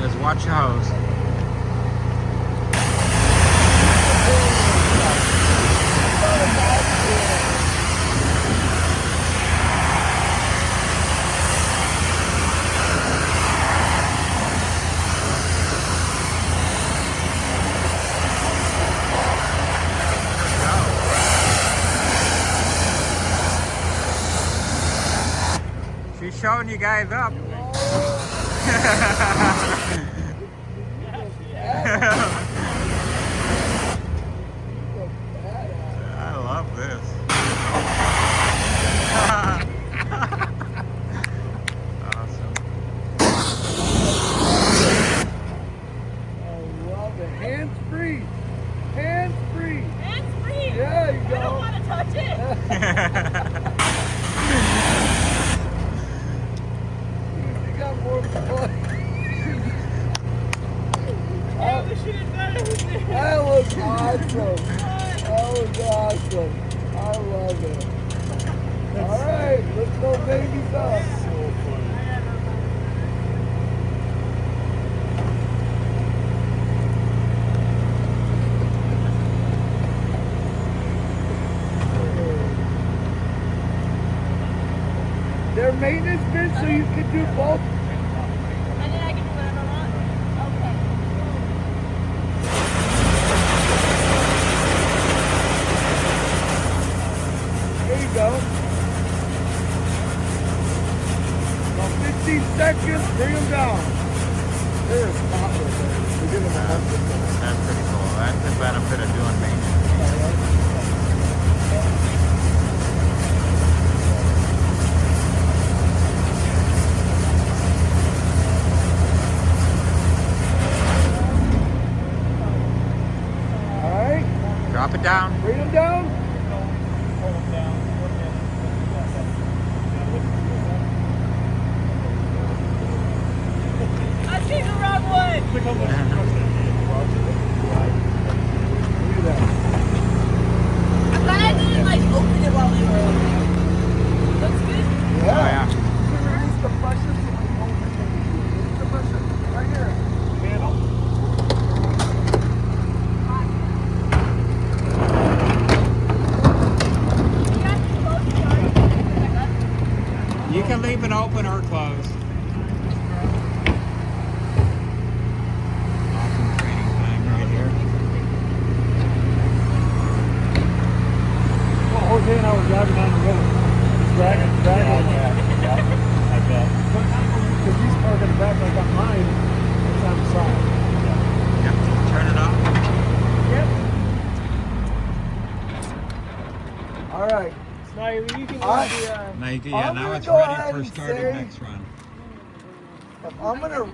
Just watch your hose. She's showing you guys up. I love this. Awesome. I love it. Hands free. Hands free. Hands free. Yeah, you go. I don't want to touch it. You got more fun. I wish you did better with it. That was awesome. That was awesome. I love it. All right, let's go babies up. So funny. Their maintenance bin so you can do both. And then I can do whatever I want? Okay. There you go. About 15 seconds, bring them down. They're a spotless. We're giving them a That's pretty cool. That's the benefit of doing maintenance. Drop it down. Bring them down. I see the wrong one. Look at that. I'm glad I didn't like open it while we were opening. Looks good. Oh, yeah. Release the pressure. Release the pressure. Right here. Handle. You can leave it open or closed. Awesome training time right here. Well, Jose and I were driving down the road. Dragging. Yeah, I bet. Because he's parking in the back like on mine. It's on the side. Yep. Turn it off. Yep. All right. Now you can Now, I'm now gonna it's go ready ahead for and starting say- next run. I'm gonna